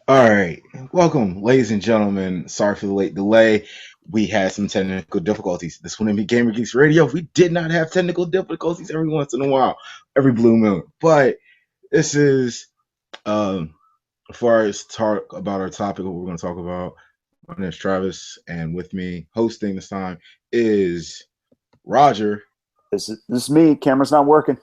All right, welcome, ladies and gentlemen. Sorry for the late delay. We had some technical difficulties. This one in Gamer Geeks Radio. We did not have technical difficulties every once in a while, every blue moon. But this is, as far as talk about our topic, what we're going to talk about. My name is Travis, and with me hosting this time is Roger. This is me. Camera's not working.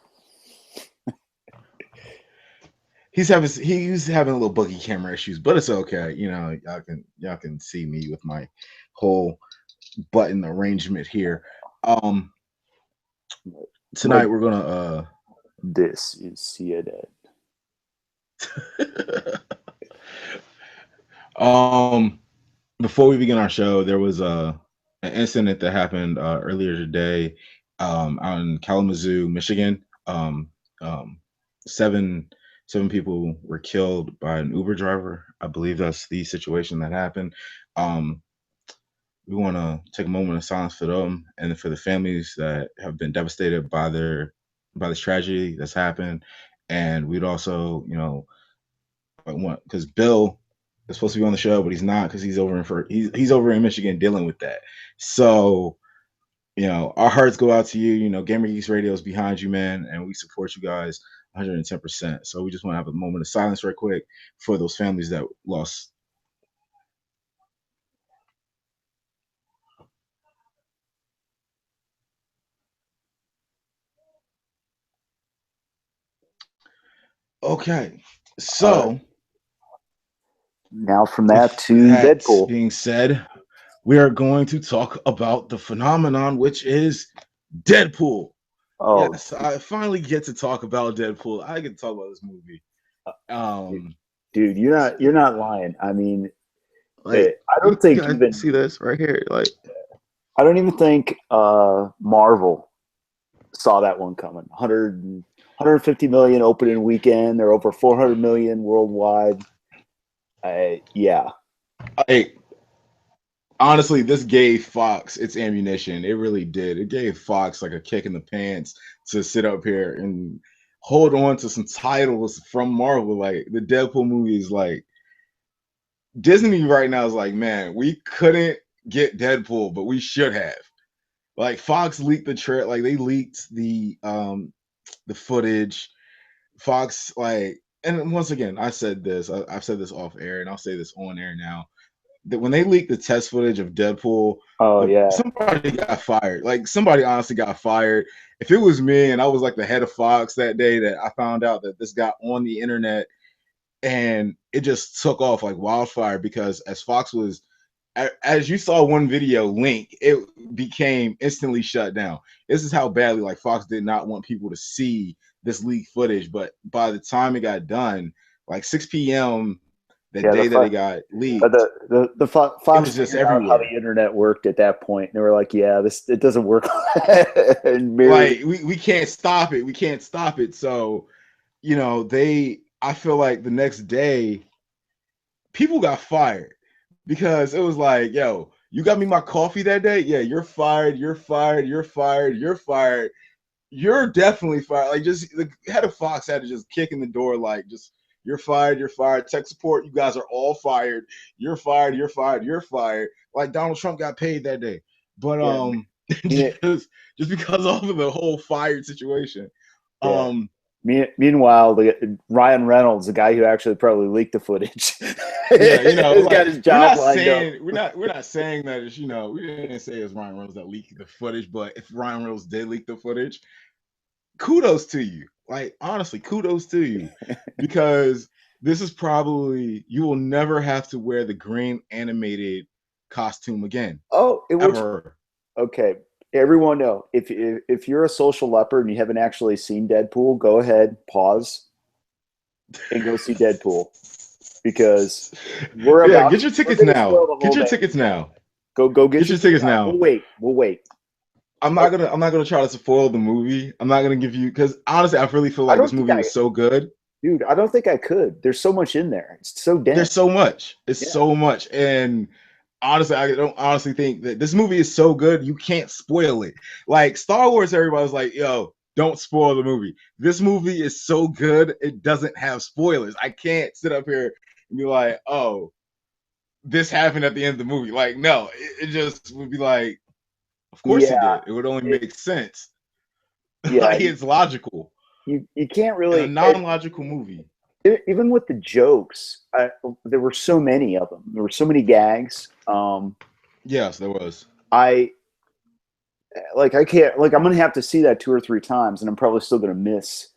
He's having a little buggy camera issues, but it's okay. Y'all can see me with my whole button arrangement here. Um, Like Tonight we're gonna this is CNN. um before we begin our show, there was an incident that happened earlier today out in Kalamazoo, Michigan. Um, seven seven people were killed by an Uber driver. I believe that's the situation that happened. Um, we want to take a moment of silence for them and for the families that have been devastated by this tragedy that's happened. And we'd also, I want because Bill is supposed to be on the show, but he's not because he's over in Michigan dealing with that. So our hearts go out to you. Gamer Geeks Radio is behind you, man, and we support you guys 110%. So we just want to have a moment of silence, right quick, for those families that lost. Okay, All right. so Now from that with to that Deadpool. being said, we are going to talk about the phenomenon, which is Deadpool. Oh, Yes, I finally get to talk about Deadpool. I get to talk about this movie. dude, Um, dude, you're not lying. I mean, like I you don't think guys even see this right here. Like, I don't even think Marvel saw that one coming. 150 million opening weekend. They're over 400 million worldwide. Yeah, I honestly, this gave Fox its ammunition. It really did. It gave Fox like a kick in the pants to sit up here and hold on to some titles from Marvel. Like the Deadpool movie is like Disney right now is like, man, we couldn't get Deadpool, but we should have. Like Fox leaked the trail, like they leaked the footage. Fox and once again, I've said this off air, and I'll say this on air now. That when they leaked the test footage of Deadpool, oh yeah, somebody got fired. Like somebody honestly got fired. If it was me and I was like the head of Fox that day, that I found out that this got on the internet and it just took off like wildfire, because as Fox was, as you saw one video link, it became instantly shut down. This is how badly like Fox did not want people to see this leaked footage. But by the time it got done, like 6 p.m. the yeah. day that it got leaked, it Fox was just figured out how the everywhere. internet worked at that point, and they were like, "Yeah, this it doesn't work." And mirrored. Like we can't stop it. We can't stop it. So, I feel like the next day people got fired because it was like, yo, you got me my coffee that day? Yeah, you're fired, you're fired, you're fired, you're fired. You're definitely fired. Like, just the head of Fox had to just kick in the door, like, just you're fired, you're fired. Tech support, you guys are all fired. You're fired, you're fired, you're fired. Like Donald Trump got paid that day. But Yeah, me, just because of the whole fired situation. yeah. Um Meanwhile, Ryan Reynolds, the guy who actually probably leaked the footage, yeah, has got like his job lined up. we're not saying that it's we didn't say it's Ryan Reynolds that leaked the footage, but if Ryan Reynolds did leak the footage, kudos to you. Like honestly, kudos to you, because this is probably, you will never have to wear the green animated costume again, Oh, it works. ever. Okay, everyone know if you're a social leopard and you haven't actually seen Deadpool, go ahead, pause, and go see Deadpool because Yeah, get your we're tickets gonna now. spoil the Get whole your damn tickets thing. now. Go get Get your your ticket tickets now. now. We'll wait. I'm not gonna try to spoil the movie. I'm not gonna give you, because honestly, I really feel I like this don't think movie I, was so good. dude. I don't think I could. There's so much in there. It's so There's dense. so much. It's Yeah. so much. And honestly, I don't honestly think that this movie is so good you can't spoil it. Like Star Wars, everybody's like, yo, don't spoil the movie. This movie is so good, it doesn't have spoilers. I can't sit up here and be like, oh, this happened at the end of the movie. Like, no, it just would be like, of course he Yeah, did. It would only make sense. yeah. Like it's logical You can't in a really non-logical movie. even with the jokes. There were so many of them. There were so many gags. Yes, there was. I I can't I'm gonna have to see that 2 or 3 times, and I'm probably still gonna miss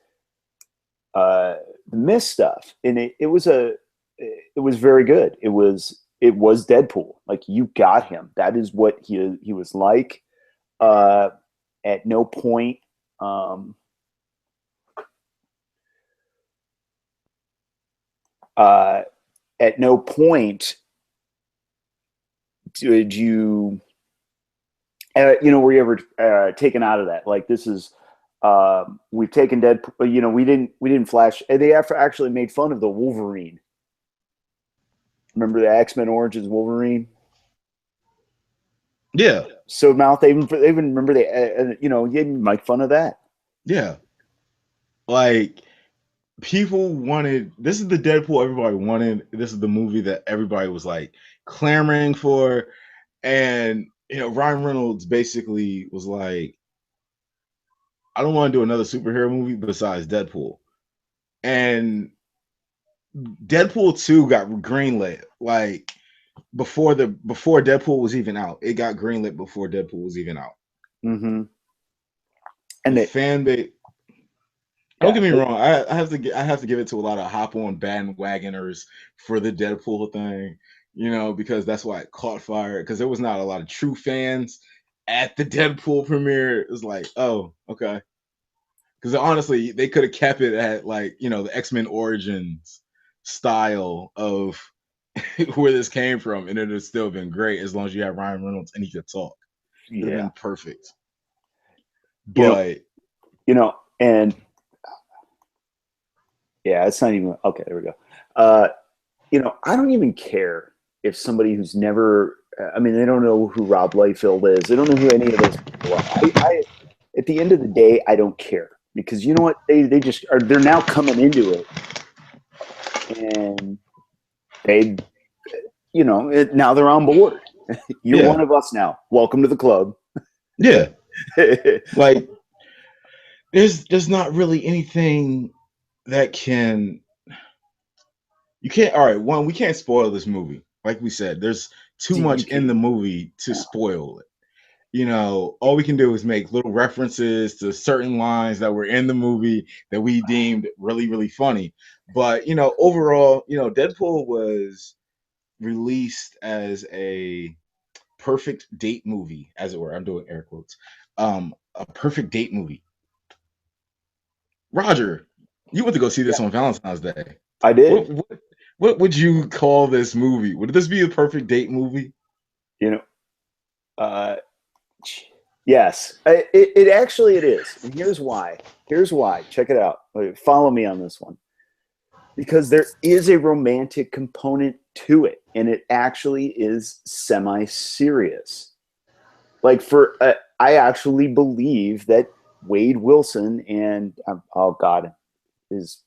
stuff. And it was very good. It was Deadpool. Like, you got him. That is what he was like. Uh, at no point. Um, uh, at no point did you were you ever taken out of that? Like, this is we've taken Deadpool. We didn't flash. They actually made fun of the Wolverine. Remember the X-Men Origins Wolverine? Yeah, So mouth. They even remember you didn't make fun of that. yeah. Like people wanted. This is the Deadpool everybody wanted. This is the movie that everybody was like clamoring for, and Ryan Reynolds basically was like, I don't want to do another superhero movie besides Deadpool. And Deadpool 2 got greenlit like before Deadpool was even out. It got greenlit before Deadpool was even out. Mm-hmm. The And fan base. Don't yeah, get me wrong. I have to give it to a lot of hop on bandwagoners for the Deadpool thing, because that's why it caught fire. Because there was not a lot of true fans at the Deadpool premiere. It was like, oh, okay. Because honestly, they could have kept it at like the X-Men Origins style of where this came from, and it would have still been great as long as you had Ryan Reynolds and he could talk. It would have yeah, been perfect. you know, But and yeah, it's not even okay. There we go. Uh, I don't even care if somebody who's never. I mean, they don't know who Rob Liefeld is. They don't know who any of those people are. At the end of the day, I don't care, because you know what? They just are. They're now coming into it, and they, now they're on board. You're yeah, one of us now. Welcome to the club. yeah, like there's not really anything that can you can't all right, one, we can't spoil this movie. Like we said, there's too You much in can't. the movie to Yeah. spoil it. All we can do is make little references to certain lines that were in the movie that we deemed really, really funny. But overall, Deadpool was released as a perfect date movie, as it were. I'm doing air quotes. A perfect date movie. Roger, you went to go see Yeah, this on Valentine's Day. I What did. what what would you call this movie? Would this be a perfect date movie? You know, uh, yes, it actually it is, and here's why. Here's why. Check it out. Follow me on this one, because there is a romantic component to it, and it actually is semi-serious. Like, I actually believe that Wade Wilson and oh god, his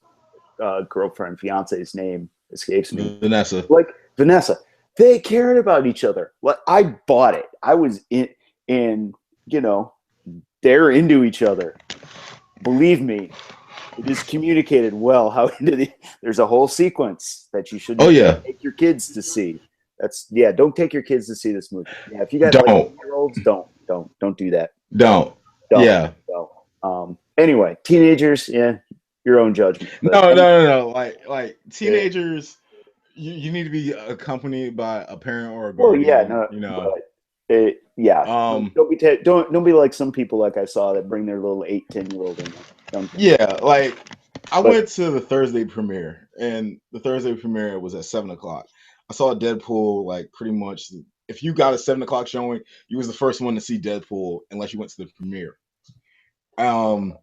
girlfriend, fiance's name escapes me. Vanessa. Like, Vanessa, they cared about each other. Like, I bought it. I was in, and they're into each other. Believe me, it is communicated well how there's a whole sequence that you Oh shouldn't yeah. take your kids to see. Don't take your kids to see this movie. Yeah, if you got like Don't. 8 year olds, don't do that. Don't. Don't. Yeah. Don't. Anyway, teenagers, yeah, your own judgment. But No, no, no, no. Like teenagers, you need to be accompanied by a parent or a well, yeah, guardian, no, but yeah, don't, Um, don't be don't be like some people like I saw that bring their little 8, 10 year old in there. Don't. yeah, like I But went to the Thursday premiere, and the Thursday premiere was at 7 o'clock. I saw Deadpool like pretty much. If you got a 7 o'clock showing, you was the first one to see Deadpool, unless you went to the premiere. Um,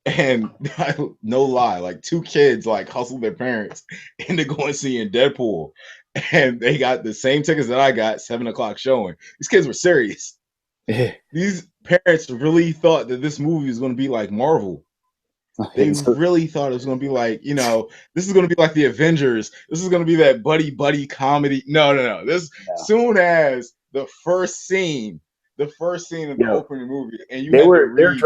and no lie, like two kids like hustled their parents into going seeing Deadpool, and they got the same tickets that I got, 7 o'clock showing. These kids were serious. These parents really thought that this movie was going to be like Marvel. They really thought it was going to be like, this is going to be like the Avengers. This is going to be that buddy comedy. No. This soon as the first scene of the opening movie, and you had to read.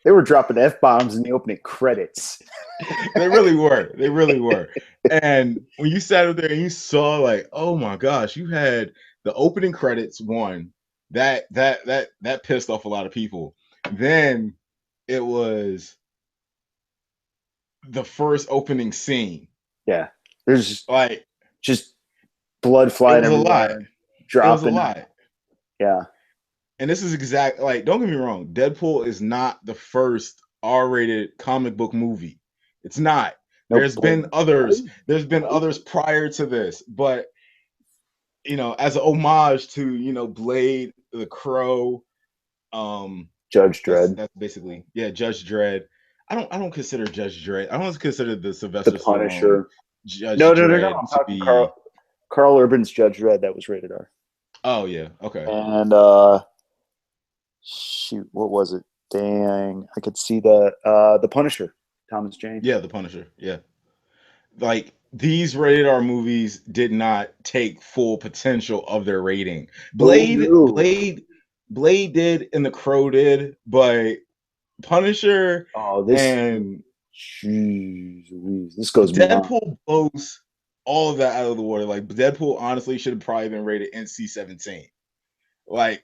They were dropping F-bombs in the opening credits. They really were. And when you sat up there and you saw, like, oh my gosh, you had the opening credits, one that pissed off a lot of people. Then it was the first opening scene. Yeah, there's like just blood flying everywhere. Dropping. It was a lot. Yeah. And this is like, don't get me wrong, Deadpool is not the first R-rated comic book movie. It's not. There's been others. There's been others prior to this, but as an homage to Blade, The Crow, Judge Dredd. That's basically Judge Dredd. I don't consider Judge Dredd. I don't consider the Sylvester the Punisher. Stallone Judge Dredd. No. I'm talking Carl Urban's Judge Dredd. That was rated R. Oh yeah, okay. And shoot, what was it? Dang, I could see that. The Punisher, Thomas Jane. Yeah, The Punisher. Yeah, like these rated R movies did not take full potential of their rating. Blade did, and The Crow did, but Punisher and this goes Deadpool blows all of that out of the water. Like, Deadpool honestly should have probably been rated NC-17. Like,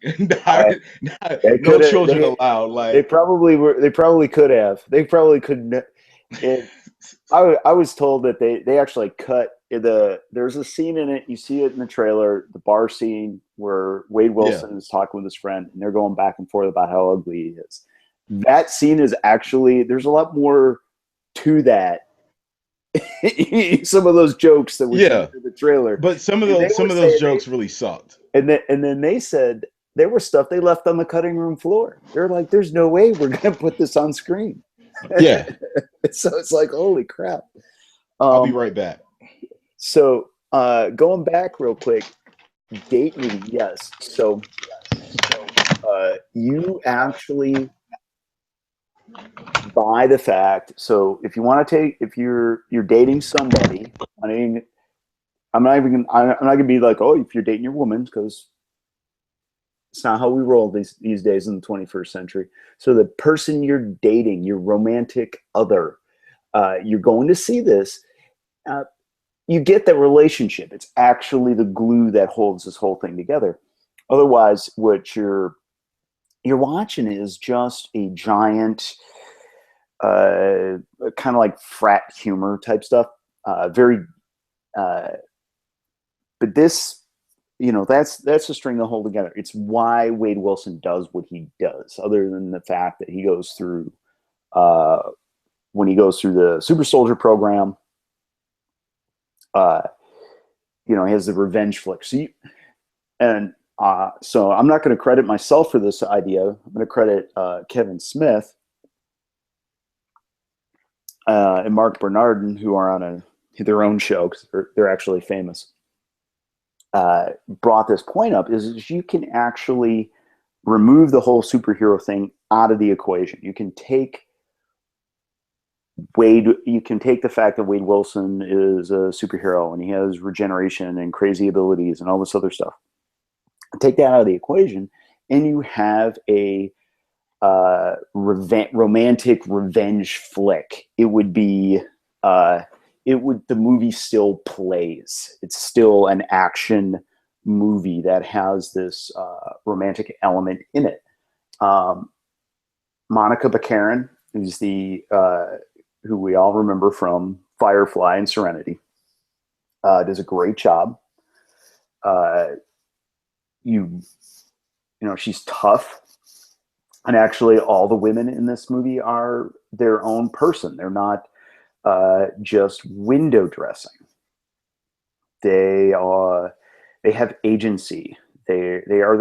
no children allowed. Like, they probably were. They probably could have. They probably couldn't. I was told that they actually cut there's a scene in it. You see it in the trailer, the bar scene where Wade Wilson is talking with his friend, and they're going back and forth about how ugly he is. That scene is actually, there's a lot more to that. Some of those jokes that we saw in the trailer, but some of those jokes really sucked. And then they said there was stuff they left on the cutting room floor. They're like, "There's no way we're gonna put this on screen." Yeah. So it's like, holy crap. I'll be right back. So going back real quick, date me, yes. So you actually buy the fact. So if you want to if you're dating somebody, I'm not gonna be like, oh, if you're dating your woman, because it's not how we roll these days in the 21st century. So the person you're dating, your romantic other, you're going to see this. You get that relationship. It's actually the glue that holds this whole thing together. Otherwise, what you're watching is just a giant, kind of like frat humor type stuff. But this, that's the string to hold together. It's why Wade Wilson does what he does, other than the fact that he goes through, when he goes through the super soldier program, he has the revenge flick. So I'm not going to credit myself for this idea. I'm going to credit Kevin Smith and Mark Bernardin, who are on their own show because they're actually famous. Brought this point up is you can actually remove the whole superhero thing out of the equation. You can take the fact that Wade Wilson is a superhero and he has regeneration and crazy abilities and all this other stuff. Take that out of the equation, and you have a romantic revenge flick. It would be the movie still plays. It's still an action movie that has this romantic element in it. Monica Baccarin is who we all remember from Firefly and Serenity. Does a great job. She's tough. And actually all the women in this movie are their own person. They're not just window dressing. They have agency. They are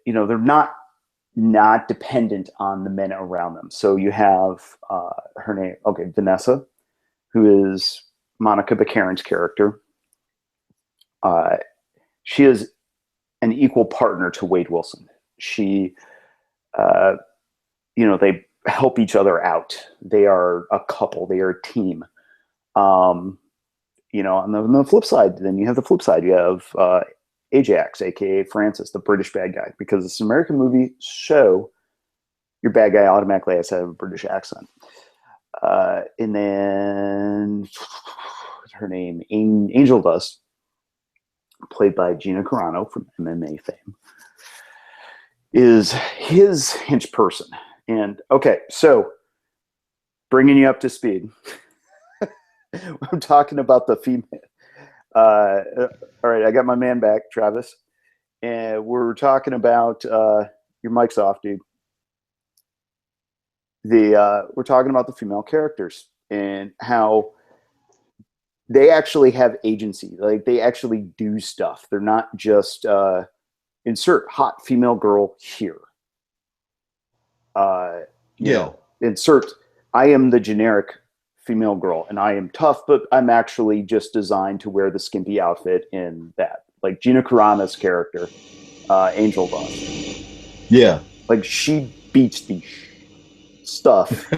they're not dependent on the men around them. So you have her name, Vanessa, who is Monica Baccarin's character. She is an equal partner to Wade Wilson. She, help each other out. They are a couple. They are a team. On the flip side, then you have the flip side. You have Ajax, aka Francis, the British bad guy, because it's an American movie show. Your bad guy automatically has to have a British accent. And then her name, Angel Dust, played by Gina Carano from MMA fame, is his hench person. And okay, so bringing you up to speed, I'm talking about the female. All right, I got my man back, Travis, and we're talking about your mic's off, dude. We're talking about the female characters and how they actually have agency. Like they actually do stuff. They're not just insert hot female girl here. Insert I am the generic female girl and I am tough, but I'm actually just designed to wear the skimpy outfit in that. Like Gina Carano's character, Angel Dust. Yeah. Like she beats the stuff.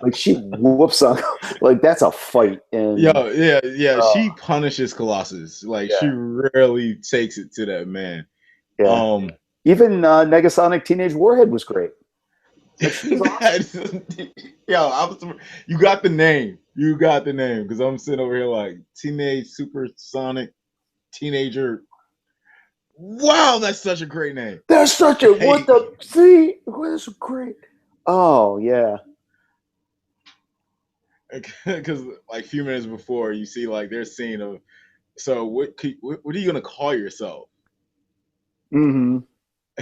Like she whoops on, like that's a fight. And yeah. She punishes Colossus. Like she rarely takes it to that man. Yeah. Even Negasonic Teenage Warhead was great. Like, awesome. You got the name. You got the name because I'm sitting over here like Teenage Supersonic Teenager. Wow, that's such a great name. That's such a what the see? That's great. Oh yeah. Because like a few minutes before, you see like their scene of. So what are you gonna call yourself? Mm-hmm.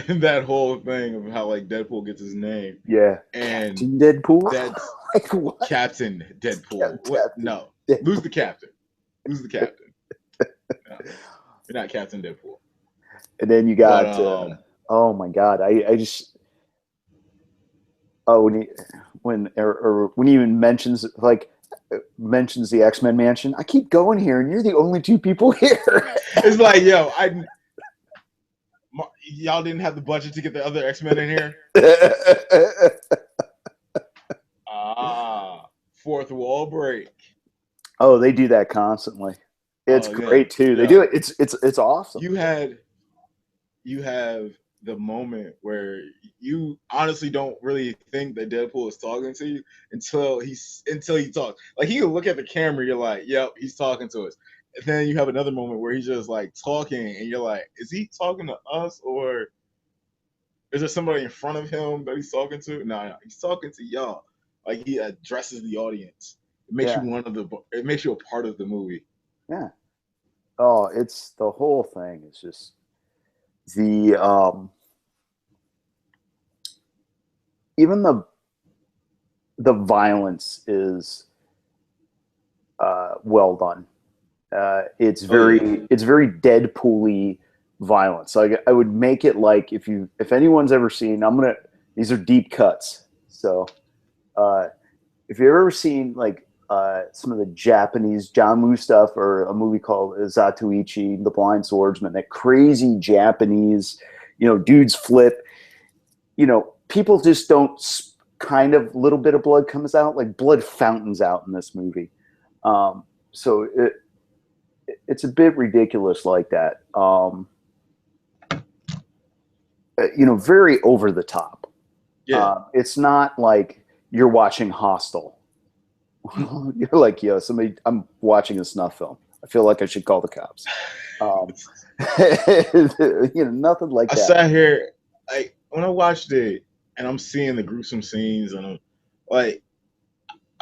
And that whole thing of how like Deadpool gets his name. Yeah. And Captain Deadpool. That's like, what? Captain Deadpool. Captain No. Deadpool. Lose the captain. Lose the captain. No. You're not Captain Deadpool. And then you got oh my god. I just when he even mentions the X-Men mansion, I keep going here and you're the only two people here. It's like, yo, y'all didn't have the budget to get the other X-Men in here? Fourth wall break. Oh, they do that constantly. It's great too. They do it. It's awesome. You have the moment where you honestly don't really think that Deadpool is talking to you until he talks. Like he can look at the camera, you're like, yep, he's talking to us. And then you have another moment where he's just like talking, and you're like, is he talking to us or is there somebody in front of him that he's talking to? No, he's talking to y'all. Like he addresses the audience. It makes it makes you a part of the movie. Yeah. Oh, it's the whole thing. It's just the even the violence is well done. It's very Deadpool-y violence. Like I would make it like if anyone's ever seen, these are deep cuts. So if you've ever seen like some of the Japanese John Woo stuff or a movie called Zatoichi, The Blind Swordsman, that crazy Japanese, dudes flip, people just don't kind of little bit of blood comes out, like blood fountains out in this movie. So it's a bit ridiculous like that. Very over the top. Yeah. It's not like you're watching Hostel. You're like, I'm watching a snuff film. I feel like I should call the cops. Nothing like that. I sat here, like, when I watched it, and I'm seeing the gruesome scenes, and I'm like,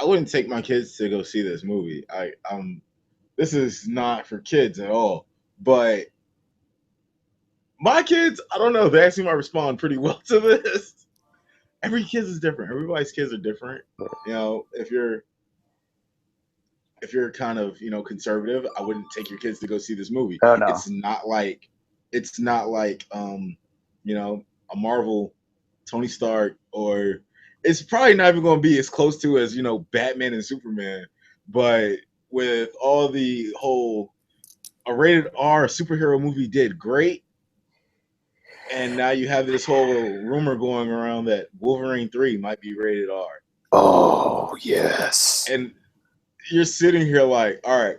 I wouldn't take my kids to go see this movie. This is not for kids at all. But my kids, I don't know, they actually might respond pretty well to this. Every kid is different. Everybody's kids are different. If you're kind of, conservative, I wouldn't take your kids to go see this movie. Oh, no. It's not like a Marvel Tony Stark, or it's probably not even going to be as close to as, Batman and Superman. But with all a rated R superhero movie did great, And now you have this whole rumor going around that Wolverine 3 might be rated R. Oh yes. And you're sitting here like, all right,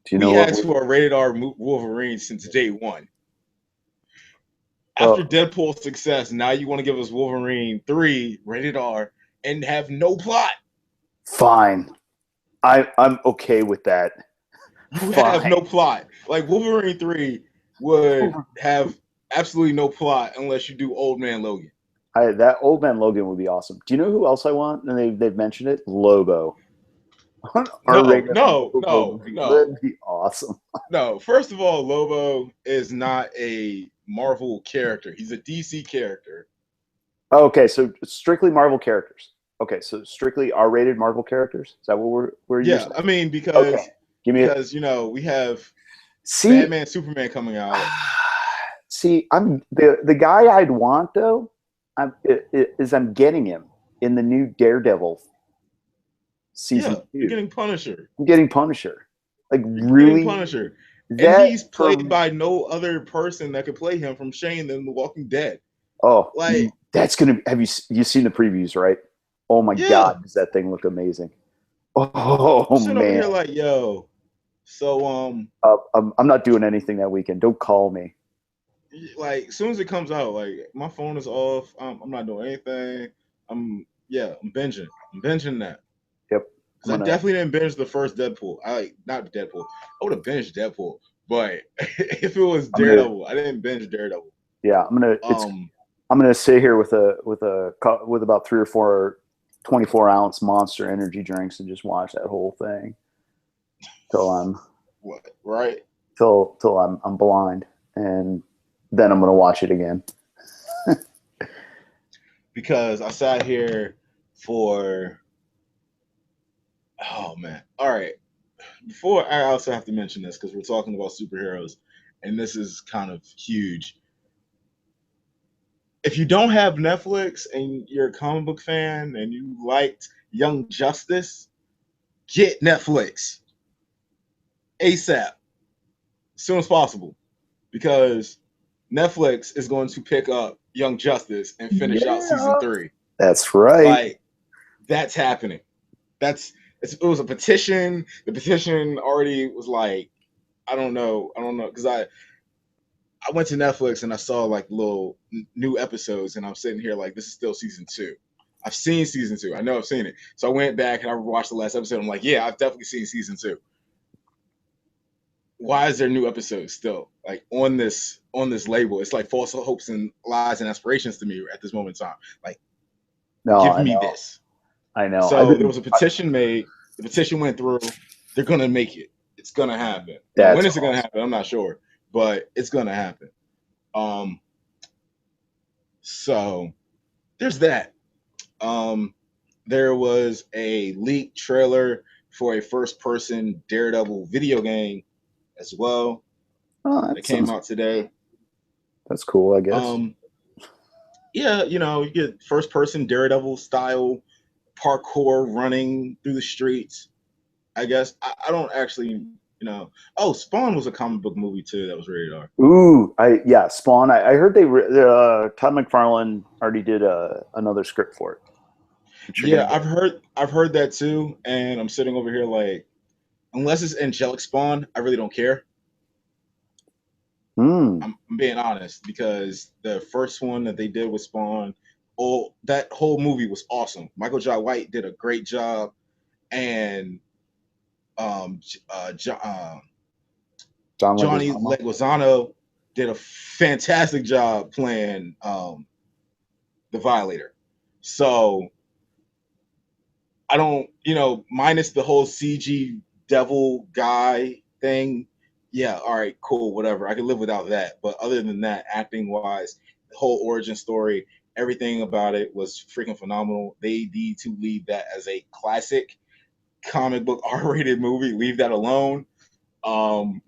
Do you know we what? asked for a rated R Wolverine since day one. After Well, Deadpool's success, now you want to give us Wolverine 3 rated R and have no plot. fine. I'm okay with that. You have Fine. no plot. Like Wolverine 3 would have absolutely no plot unless you do Old Man Logan. That Old Man Logan would be awesome. Do you know who else I want? And they've mentioned it. Lobo. No, R-rated no, Lobo no, movie. no, That'd be awesome. no. First of all, Lobo is not a Marvel character. He's a DC character. Okay, so strictly Marvel characters. Okay, so strictly R-rated Marvel characters. Is that what we're Yeah, using? I mean Okay, give me it. because we have See, Batman Superman coming out. see, I'm the guy I'd want though. I'm getting him in the new Daredevil season Yeah, you're 2. getting Punisher. I'm getting Punisher. Like You're getting really, Punisher. And that he's played for by no other person that could play him from Shane than The Walking Dead. oh, Like, that's gonna. Have you seen the previews? Right? Oh my yeah. god, does that thing look amazing? Oh I'm sitting over man, here like, yo, so I'm not doing anything that weekend. Don't call me. like as soon as it comes out, like my phone is off. I'm not doing anything. I'm binging. I'm binging that. Yep, I'm Because I gonna. definitely didn't binge the first Deadpool. I like not Deadpool. I would have binged Deadpool, but if it was I'm gonna. Daredevil, I didn't binge Daredevil. Yeah, I'm gonna. It's. Um, I'm gonna sit here with about 3 or 4 24-ounce Monster energy drinks and just watch that whole thing till what right? I'm blind, and then I'm gonna watch it again. Because I sat here for oh man. All right. Before I also have to mention this because we're talking about superheroes, and this is kind of huge. If you don't have Netflix and you're a comic book fan and you liked Young Justice, get Netflix ASAP, as soon as possible, because Netflix is going to pick up Young Justice and finish out season Yeah, 3. that's right. Like that's happening. It was a petition. The petition already was like I don't know because I went to Netflix and I saw like little new episodes, and I'm sitting here like, this is still season 2. I've seen season 2. I know I've seen it. So I went back and I watched the last episode. I'm like, yeah, I've definitely seen season 2. Why is there new episodes still like on this label? It's like false hopes and lies and aspirations to me at this moment in time. Like, No, give I me know. this. I know. I've So there been. was a petition made. The petition went through. They're gonna make it. It's gonna happen. Now, when That's is it gonna awesome. happen? I'm not sure, but it's gonna happen. Um, so there's that. Um, there was a leaked trailer for a first-person Daredevil video game as well Oh, that came out today. that's cool. I guess. Um, yeah, you get first-person Daredevil style parkour running through the streets. I guess I don't actually, Oh, Spawn was a comic book movie too that was rated R. Ooh, yeah, Spawn. I heard Todd McFarlane already did another script for it, which you're Yeah, gonna get. I've heard that too, and I'm sitting over here like, unless it's angelic Spawn, I really don't care. Hmm. I'm being honest because the first one that they did with Spawn, oh, that whole movie was awesome. Michael Jai White did a great job, and um, jo- John Johnny Leguizamo. Leguizamo did a fantastic job playing the Violator. So I don't, minus the whole CG devil guy thing. Yeah, all right, cool, whatever. I can live without that. But other than that, acting wise, the whole origin story, everything about it was freaking phenomenal. They need to leave that as a classic comic book R-rated movie. Leave that alone. Um,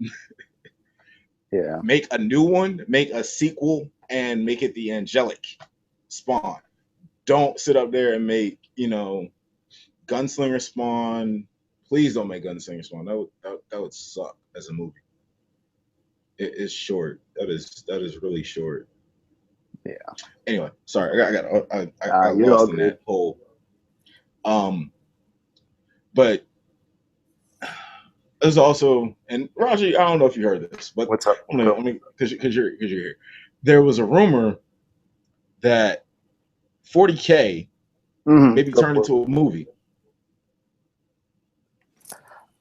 Yeah. make a new one, make a sequel, and make it the angelic Spawn. Don't sit up there and make Gunslinger Spawn. Please don't make Gunslinger Spawn. That would suck as a movie. It is short. That is really short. Yeah. Anyway, sorry, I got You're all lost in good. that whole. But there's also, and Raji, I don't know if you heard this, but What's up? because you're here. There was a rumor that 40K Mm-hmm. maybe Go turned for into a movie. it.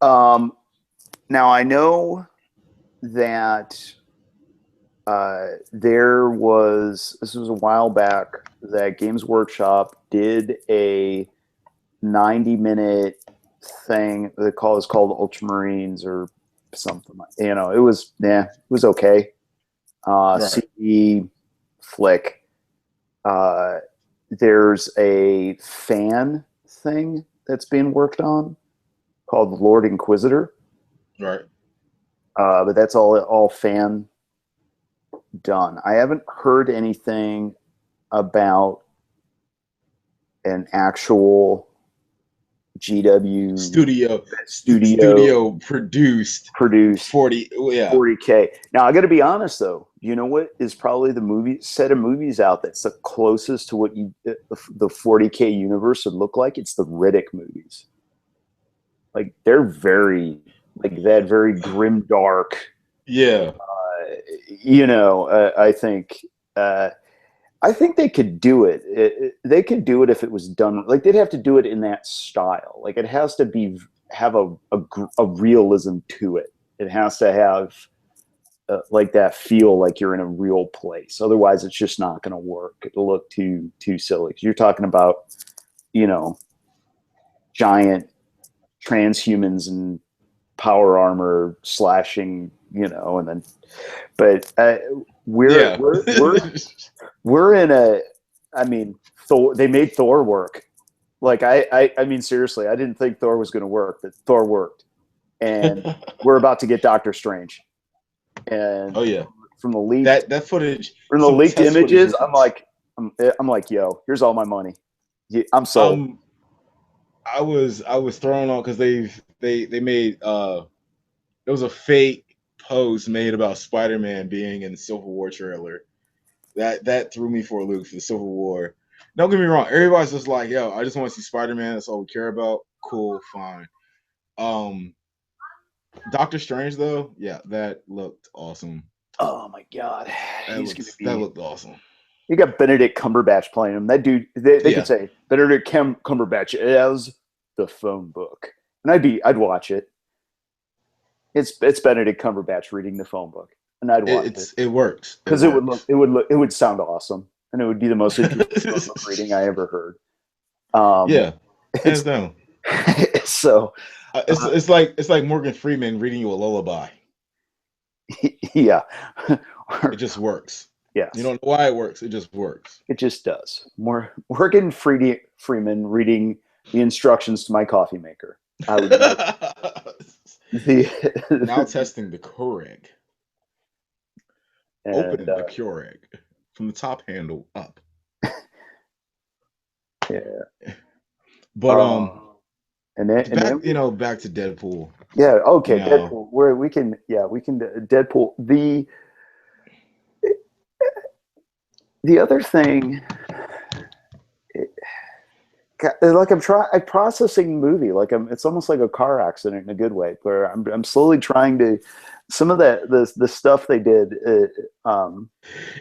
Now I know that this was a while back, that Games Workshop did a 90-minute thing that is called Ultramarines or something. It was okay. Right, CD flick. Uh, there's a fan thing that's being worked on called Lord Inquisitor, right. but that's all fan done. I haven't heard anything about an actual GW studio Studio produced produced 40. Yeah, 40K. Now I got to be honest though. You know what is probably the movie set of movies out that's the closest to what the 40K universe would look like? It's the Riddick movies. Like they're very like that, very grim dark. yeah. I think. I think they could do it. They could do it if it was done. Like they'd have to do it in that style. Like it has to have a realism to it. It has to have like that feel like you're in a real place. Otherwise, it's just not going to work. It'll look too silly. You're talking about you know giant transhumans and power armor slashing. And then but we're Yeah. we're we're we're in a. I mean, Thor. They made Thor work. Like I mean, seriously, I didn't think Thor was going to work, but Thor worked, and we're about to get Doctor Strange. And Oh yeah. from the leaked That footage, from the some leaked test footage images, leaks. I'm like, yo, here's all my money. I'm sold. Um, I was thrown on because they made there was a fake post made about Spider-Man being in the Civil War trailer. That threw me for a loop for the Civil War. Don't get me wrong, everybody's just like, yo, I just want to see Spider-Man. That's all we care about. Cool, fine. Um, Doctor Strange though, yeah, that looked awesome. Oh my god, he's gonna That be. looked awesome. You got Benedict Cumberbatch playing him. That dude, they could Yeah, say Benedict Cumberbatch as the phone book, and I'd watch it. It's Benedict Cumberbatch reading the phone book, and I'd watch it it works. It because works. it would sound awesome, and it would be the most interesting phone book reading I ever heard. Yeah, hands It's down. so uh, It's like Morgan Freeman reading you a lullaby. yeah, It just works. You yes, don't know why it works. It just works. it just does. Morgan Freeman reading the instructions to my coffee maker. I would never Now the testing the Keurig. and Open the Keurig from the top handle up. yeah. But And then back to Deadpool. yeah, You okay, know, Deadpool. Where we can Deadpool. The other thing, like I'm processing movie. Like it's almost like a car accident in a good way, where I'm slowly trying to some of the stuff they did.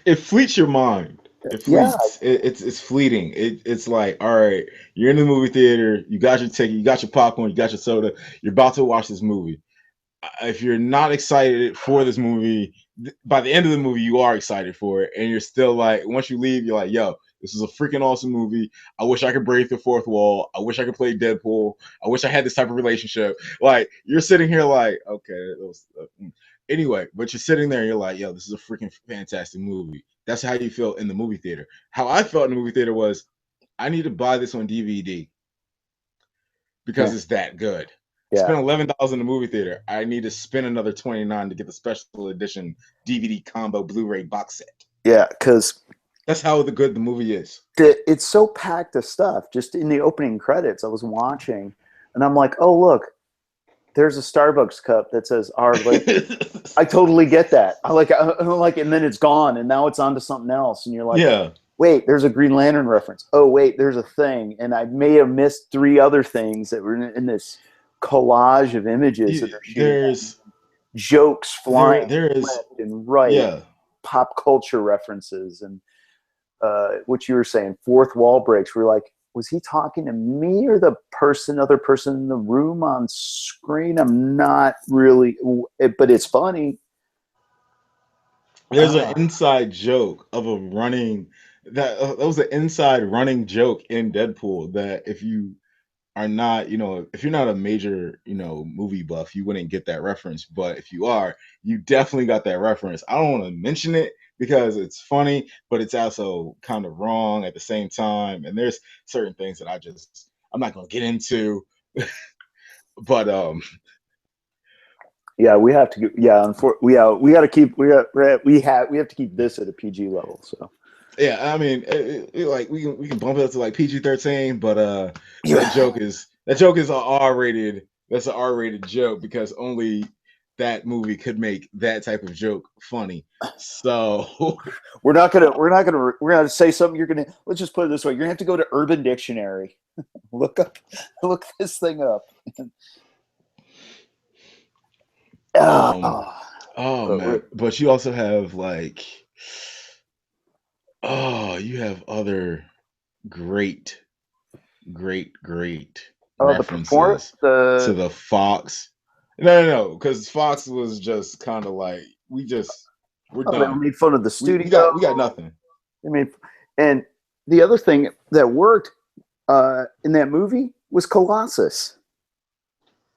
it fleets your mind. It Yeah, fleets. It's fleeting. It's like, all right, you're in the movie theater. You got your ticket. You got your popcorn. You got your soda. You're about to watch this movie. If you're not excited for this movie, by the end of the movie, you are excited for it, and you're still like, once you leave, you're like, yo, this is a freaking awesome movie. I wish I could break the fourth wall. I wish I could play Deadpool. I wish I had this type of relationship. Like, you're sitting here like, okay, anyway, but you're sitting there and you're like, yo, this is a freaking fantastic movie. That's how you feel in the movie theater. How I felt in the movie theater was, I need to buy this on DVD yeah, because it's that good. I yeah, spent $11 in the movie theater. I need to spend another 29 to get the special edition DVD combo Blu-ray box set. yeah. Because That's how good the movie is. it's so packed of stuff. Just in the opening credits, I was watching, and I'm like, oh look, there's a Starbucks cup that says "Our Lady." I totally get that. I'm like, and then it's gone, and now it's on to something else, and you're like, Yeah. wait, there's a Green Lantern reference. Oh, wait, there's a thing, and I may have missed 3 other things that were in this collage of images that they're shooting at. There's Jokes flying there is left and right, yeah. pop culture references, and what you were saying, fourth wall breaks. We're like, was he talking to me or the other person in the room on screen? I'm not really, but it's funny. There's an inside joke of a running that was an inside running joke in Deadpool that if you are not, if you're not a major, movie buff, you wouldn't get that reference. But if you are, you definitely got that reference. I don't want to mention it because it's funny, but it's also kind of wrong at the same time. And there's certain things that I'm not gonna get into. But yeah, we have to. Yeah, we got to keep. We have to keep this at a PG level. So yeah, I mean, like we can bump it up to like PG-13, but that joke is an R-rated. That's an R-rated joke because only that movie could make that type of joke funny. So we're gonna say something. Let's just put it this way. You're gonna have to go to Urban Dictionary, look this thing up. Man, but you also have like, you have other great references to the Fox. No, because Fox was just kind of like we're done. They made fun of the studio. We got nothing. And the other thing that worked in that movie was Colossus.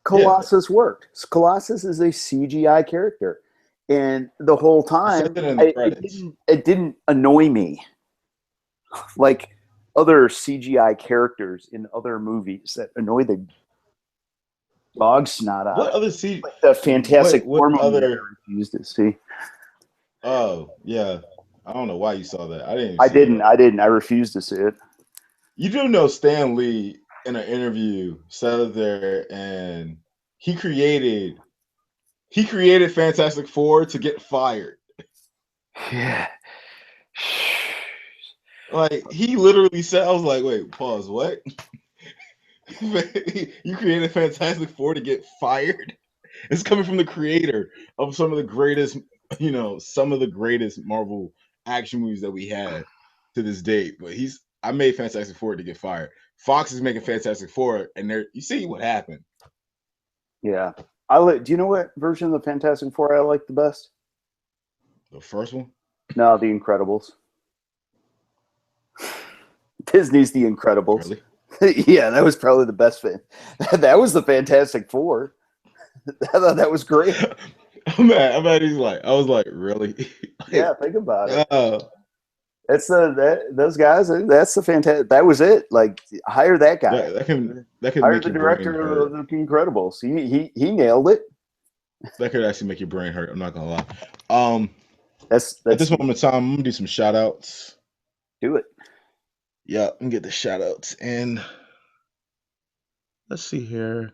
Colossus worked. Colossus is a CGI character, and the whole time it didn't annoy me like other CGI characters in other movies that annoy the dog snot out. What other like the Fantastic Four movie I refused to see. Oh yeah, I don't know why you saw that. I didn't. I refused to see it. You do know Stan Lee in an interview sat there and he created Fantastic Four to get fired. Yeah. Like he literally said, I was like, wait, pause, what? You created Fantastic Four to get fired? It's coming from the creator of some of the greatest Marvel action movies that we had to this date. But I made Fantastic Four to get fired. Fox is making Fantastic Four, and you see what happened. Yeah. Do you know what version of the Fantastic Four I like the best? The first one? No, The Incredibles. Disney's The Incredibles. Really? Yeah, that was probably the best thing. That was the Fantastic Four. I thought that was great. I'm mad. I was like, really? Yeah, think about it. That's those guys. That's the fantastic. That was it. Like hire that guy. That can hire the director of The Incredibles. He nailed it. That could actually make your brain hurt. I'm not gonna lie. That's at this moment in time, I'm gonna do some shout outs. Do it. Yeah, and get the shout outs. And let's see here.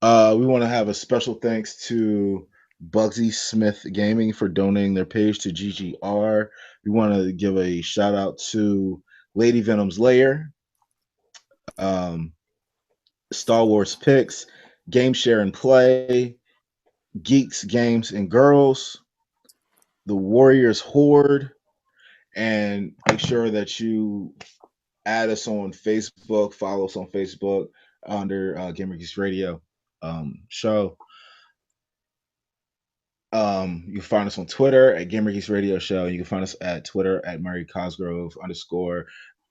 We want to have a special thanks to Bugsy Smith Gaming for donating their page to GGR. We want to give a shout out to Lady Venom's Lair, Star Wars Picks, Game Share and Play, Geeks, Games, and Girls, the Warriors Horde, and make sure that you add us on Facebook, follow us on Facebook under Gamer Geeks Radio show. You can find us on Twitter at Gamer Geeks Radio Show. You can find us at Twitter at Murray Cosgrove _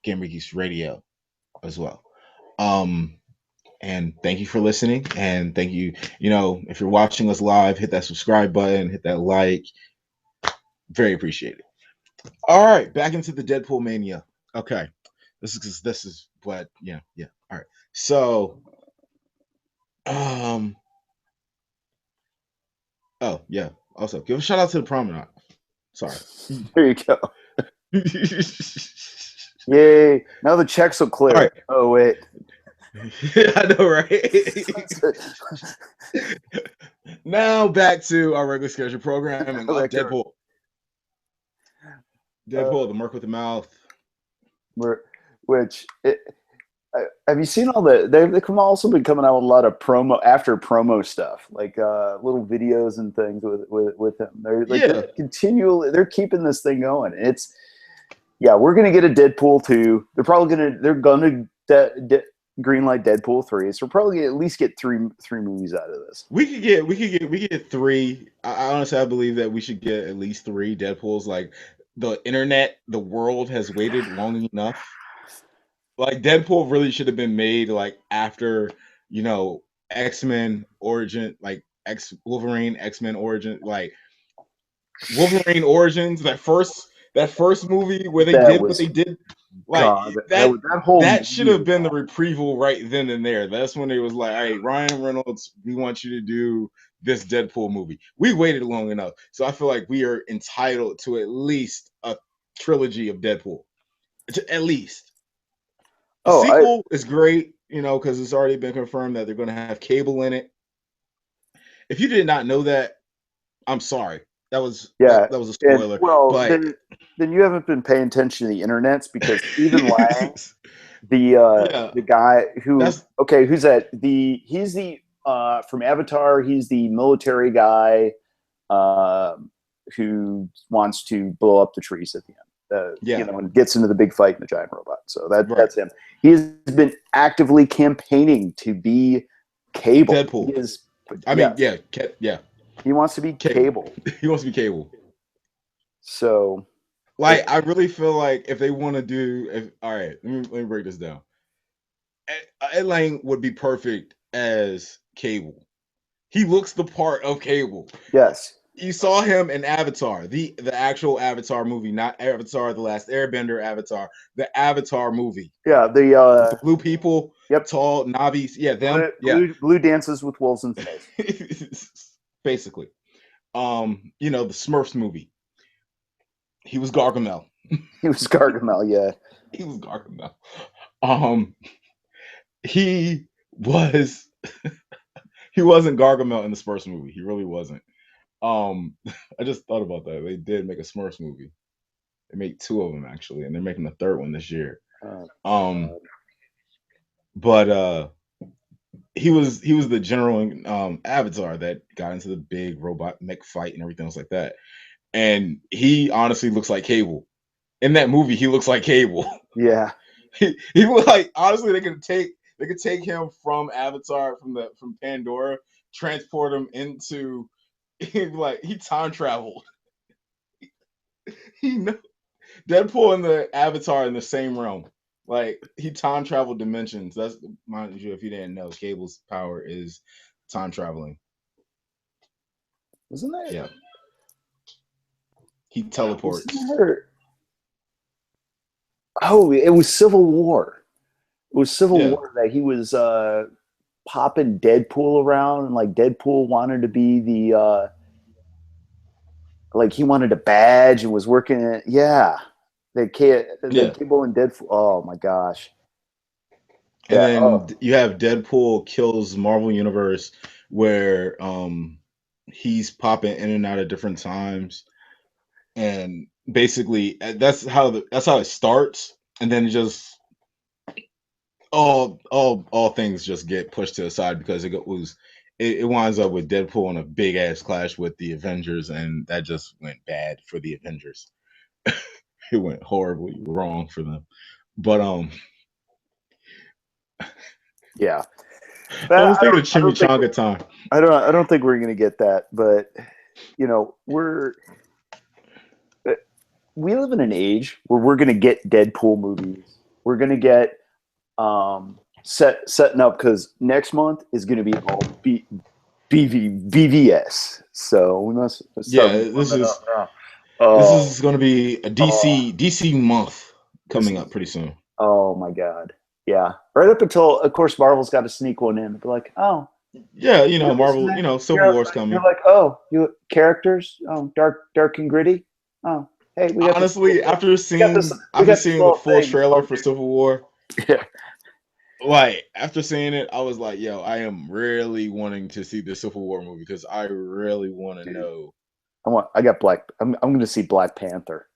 Gamer Geeks Radio as well. And thank you for listening. And thank you. If you're watching us live, hit that subscribe button, hit that like. Very appreciated. All right, back into the Deadpool mania. Okay, this is what. Yeah. All right. So, oh yeah. Also, give a shout out to the Promenade. Sorry. There you go. Yay! Now the checks will clear. Right. Oh wait. I know, right? Now back to our regular schedule programming of Regular. Deadpool. Deadpool, the Merc with the Mouth. Which have you seen all the? They've come also been coming out with a lot of promo stuff, like little videos and things with him. They're continually they're keeping this thing going. We're gonna get a Deadpool 2. They're gonna greenlight Deadpool 3. So we're probably gonna at least get three movies out of this. We could get 3. I honestly, I believe that we should get at least 3 Deadpools. Like the internet, the world has waited long enough. Like Deadpool really should have been made like after, X-Men Origin, like Wolverine, X-Men Origin, like Wolverine Origins, that first movie where they did what they did. Like God, that whole that should have been the retrieval right then and there. That's when it was like, all right, Ryan Reynolds, we want you to do this Deadpool movie. We waited long enough. So I feel like we are entitled to at least a trilogy of Deadpool. At least. The sequel is great, because it's already been confirmed that they're going to have Cable in it. If you did not know that, I'm sorry. That was a spoiler. Then you haven't been paying attention to the internets, because Stephen Lang, the guy who's that? He's the from Avatar. He's the military guy who wants to blow up the trees at the end. And gets into the big fight in the giant robot. So that's him. He's been actively campaigning to be Cable. Deadpool. He wants to be Cable. He wants to be Cable. So, I really feel like if they want to do, all right, let me break this down. Ed Lang would be perfect as Cable. He looks the part of Cable. Yes. You saw him in Avatar, the actual Avatar movie, not Avatar: The Last Airbender. Avatar, the Avatar movie. Yeah, the blue people. Yep. Tall Navis. Yeah, them. Blue dances with wolves in space. Basically, the Smurfs movie. He was Gargamel. He was Gargamel. Yeah. He was Gargamel. He was. He wasn't Gargamel in the Smurfs movie. He really wasn't. I just thought about that. They did make a Smurfs movie. They made 2 of them actually, and they're making a 3rd one this year. But he was the general in Avatar that got into the big robot mech fight and everything else like that. And he honestly looks like Cable. In that movie, he looks like Cable. Yeah. He was like, honestly, they could take him from Avatar, from Pandora, transport him into he time traveled. Deadpool and the Avatar in the same realm. Like he time traveled dimensions. That's, mind you, if you didn't know, Cable's power is time traveling. Wasn't that? Yeah. He teleports. Oh, it was Civil War. It was Civil War that he was popping Deadpool around, and like Deadpool wanted to be the he wanted a badge and was working it. Yeah. The Cable and Deadpool. Oh my gosh. And then you have Deadpool kills Marvel Universe, where he's popping in and out at different times. And basically that's how it starts, and then just all things just get pushed to the side because it winds up with Deadpool in a big ass clash with the Avengers, and that just went bad for the Avengers. It went horribly wrong for them. But yeah. I was thinking of Chimichanga time. I don't think we're gonna get that, but we live in an age where we're gonna get Deadpool movies. We're gonna get setting up, because next month is gonna be all BVS. So we must start. This is going to be a DC month coming up pretty soon. Oh my god. Yeah. Right up until, of course, Marvel's got to sneak one in. Be like, oh. Yeah, Marvel, Civil War's coming. You're like, oh, you characters? Oh, dark and gritty? Oh, hey, we got honestly, after seeing the full trailer for Civil War, like after seeing it, I was like, yo, I am really wanting to see the Civil War movie because I really want to Dude, know. I got Black. I'm going to see Black Panther.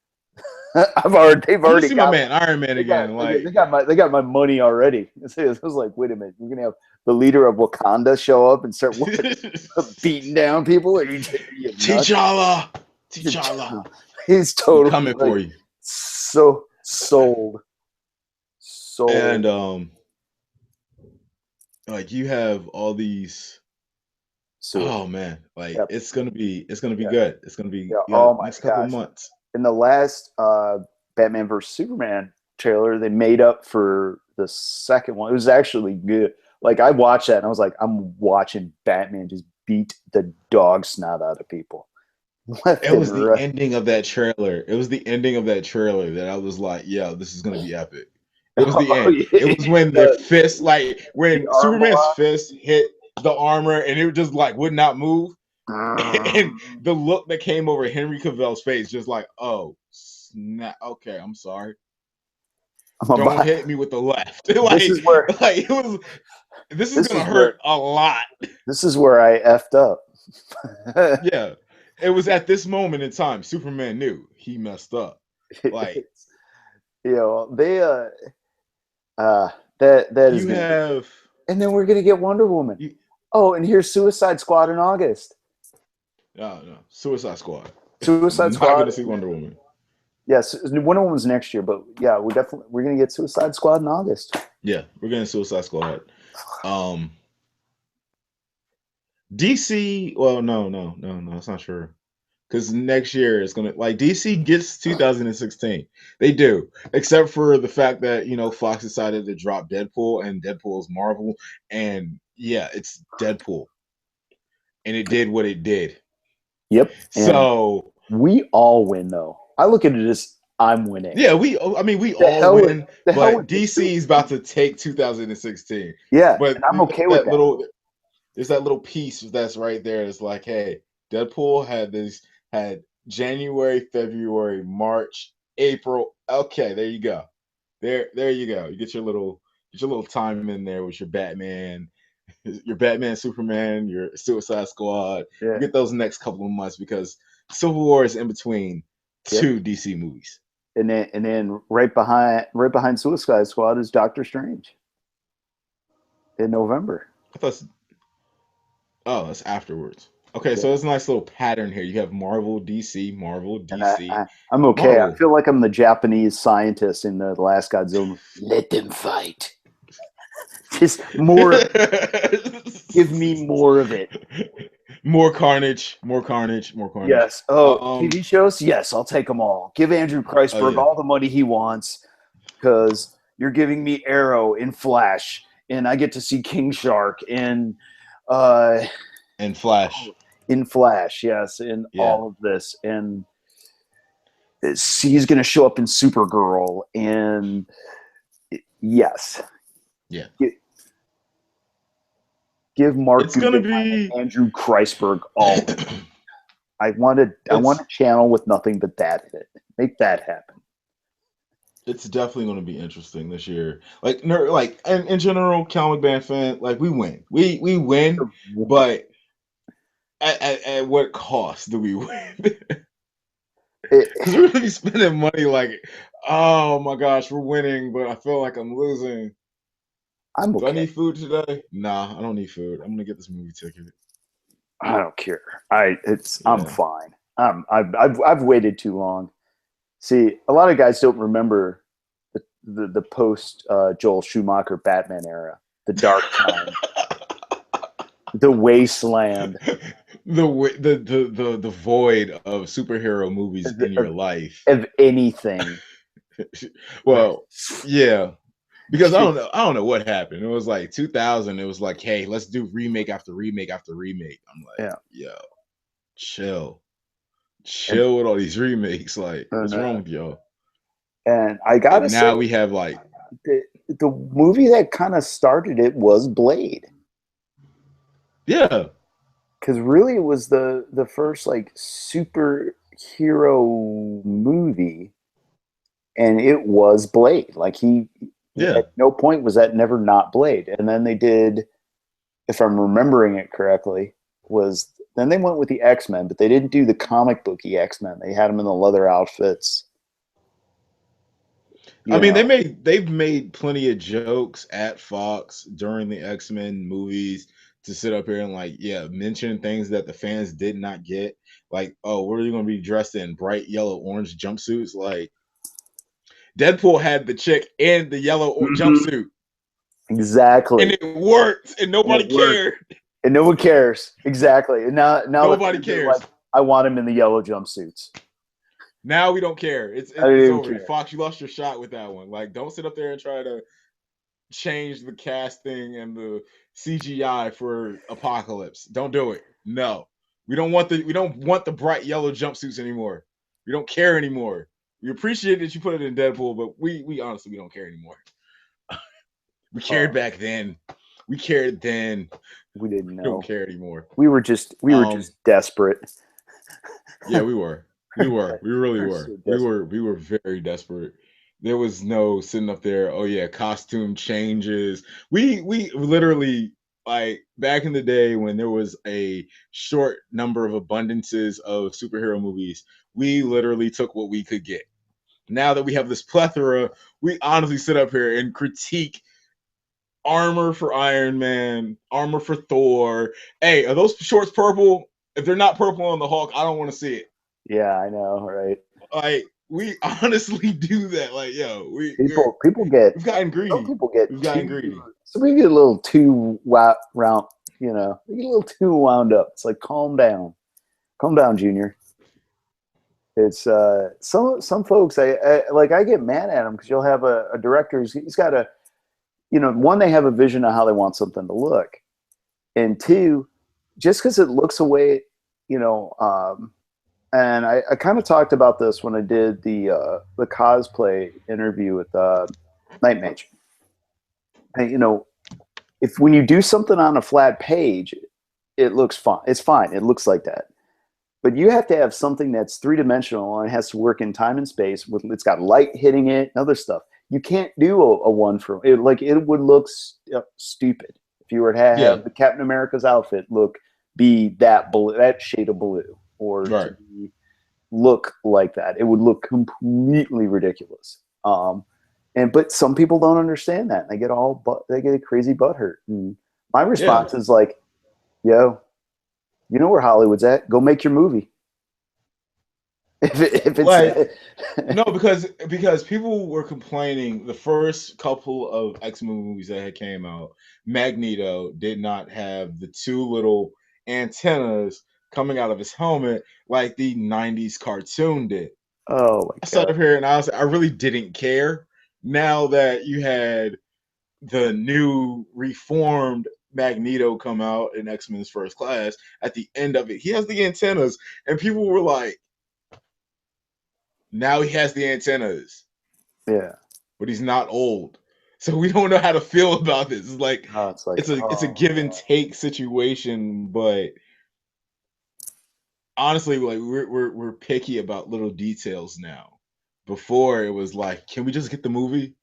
They've I'm gonna already see my got man Iron Man again. Like, they got my money already. I was like, wait a minute, you're gonna have the leader of Wakanda show up and start beating down people? Are you nuts? T'Challa, T'Challa, He's we totally coming like for you. so sold. And like you have all these. Suicide. Oh man, like Yep. it's gonna be Yeah. good. It's gonna be Yeah. Oh my next couple of gosh. months. In the last Batman vs Superman trailer, they made up for the second one. It was actually good. Like I watched that and I was like, I'm watching Batman just beat the dog snot out of people left It and was the right. ending of that trailer. It was the ending of that trailer that I was like, "Yo, this is gonna be epic." It was the Oh, end. yeah. It was when the fist, like The when arm Superman's lock. fist hit the armor, and it just like would not move, and the look that came over Henry Cavill's face, just like, "Oh snap! Okay, I'm sorry. I'm a Don't bot. hit me with the left." This is where like it was. This is this gonna is hurt where a lot. this is where I effed up. Yeah, it was at this moment in time Superman knew he messed up. Like You know, they uh that is you gonna be, have and then we're gonna get Wonder Woman. you Oh, and here's Suicide Squad in August. no, no, Suicide Squad. Suicide Not Squad. gonna see Wonder Woman. Yes, Wonder Woman's next year, but yeah, we're gonna get Suicide Squad in August. Yeah, we're getting Suicide Squad. Um, DC. Well, no. It's not sure because next year it's gonna like DC gets 2016. They do, except for the fact that Fox decided to drop Deadpool and Deadpool's Marvel, and yeah, it's Deadpool, and it did what it did. Yep, and So we all win though. I look at it as I'm winning. yeah, I mean, we all win, The hell but with the DC is about to take 2016. Yeah, But and I'm okay with that. there's that little piece that's right there. It's like, hey, Deadpool had January, February, March, April. Okay, there you go. There you go. You get your little time in there with your Batman, Superman, your Suicide Squad. You Yeah. get those next couple of months because Civil War is in between Yep. two DC movies. And then right behind Suicide Squad is Doctor Strange in November. I thought, oh, that's afterwards. Okay, Yeah. so there's a nice little pattern here. You have Marvel, And I, DC, I I'm okay. I Marvel. feel like I'm the Japanese scientist in the last Godzilla movie. Let them fight. Just more of it. Give me more of it. More carnage, more carnage, more carnage. Yes. Oh, TV shows? Yes, I'll take them all. Give Andrew Oh Kreisberg yeah, all the money he wants because you're giving me Arrow in Flash, and I get to see King Shark uh, and Flash. in Flash. Yes, in Yeah, all of this, and he's going to show up in Supergirl, and yes, yeah. give Mark It's gonna Guggenheim be. and Andrew Kreisberg all. I want a it's channel with nothing but that in it. Make that happen. it's definitely going to be interesting this year. Like, like in general, comic band fan, like we win, we win, but at what cost do we win? It, Because we're gonna be spending money like, oh my gosh, we're winning, but I feel like I'm losing. I'm Do I okay. need food today? Nah, I don't need food. I'm gonna get this movie ticket. I don't care. I'm Yeah. fine. I've waited too long. See, a lot of guys don't remember the post Joel Schumacher Batman era, the dark time, the wasteland The void of superhero movies in your of, life. of anything. Well, yeah, because I don't know what happened. It was like 2000. It was like, hey, let's do remake after remake after remake. I'm like, Yeah, yo, chill, and chill with all these remakes. Like, and, what's uh, wrong with y'all? and I gotta And say, now we have like, the movie that kind of started it was Blade, yeah, because really it was the first like superhero movie, and it was Blade. Like Yeah. At no point was that never not Blade. And then they did, if I'm remembering it correctly, then they went with the X-Men, but they didn't do the comic booky X-Men. They had them in the leather outfits. I mean, they've made plenty of jokes at Fox during the X-Men movies to sit up here and like, yeah, mention things that the fans did not get. Like, oh, what are you gonna be dressed in? Bright yellow, orange jumpsuits? Like Deadpool had the chick in the yellow jumpsuit. Exactly. And it worked, and nobody cared. And no one cares. Exactly. And now nobody cares. Like, I want him in the yellow jumpsuits. Now we don't care. It's over. Care. Fox, you lost your shot with that one. Like, don't sit up there and try to change the casting and the CGI for Apocalypse. Don't do it. No. We don't want the bright yellow jumpsuits anymore. We don't care anymore. We appreciate that you put it in Deadpool, but we honestly we don't care anymore. We cared back then. We cared then. We didn't know. We don't care anymore. We were just desperate. Yeah, we were. We really were. So we were very desperate. There was no sitting up there, oh yeah, costume changes. We literally, like, back in the day when there was a short number of abundances of superhero movies, we literally took what we could get. Now that we have this plethora, we honestly sit up here and critique armor for Iron Man, armor for Thor. Hey, are those shorts purple? If they're not purple on the Hulk, I don't want to see it. Yeah, I know, right? Like, we honestly do that. Like, yo, we've gotten greedy. Some people we've gotten greedy. So we get a little too round, you know, we get a little too wound up. It's like, calm down, Junior. It's some folks I get mad at them because you'll have a director he's got a, you know, one, they have a vision of how they want something to look, and two, just because it looks away, you know. And I kind of talked about this when I did the cosplay interview with Night Mage. And, you know, when you do something on a flat page, it looks fine. It's fine. It looks like that. But you have to have something that's three-dimensional and it has to work in time and space. It's got light hitting it and other stuff. You can't do a one for it. Like, it would look stupid if you were to have the Captain America's outfit be that blue, that shade of blue, or to look like that. It would look completely ridiculous. But some people don't understand that. They get a crazy butthurt. And my response is like, yo, you know where Hollywood's at? Go make your movie. If it's like, no, because people were complaining the first couple of X-Men movies that had came out, Magneto did not have the two little antennas coming out of his helmet like the 90s cartoon did. Oh my God. I sat up here and I really didn't care. Now that you had the new reformed Magneto come out in X-Men's First Class, at the end of it, he has the antennas, and people were like, now he has the antennas. Yeah. But he's not old. So we don't know how to feel about this. It's a give and take situation, but honestly, like, we're picky about little details now. Before it was like, can we just get the movie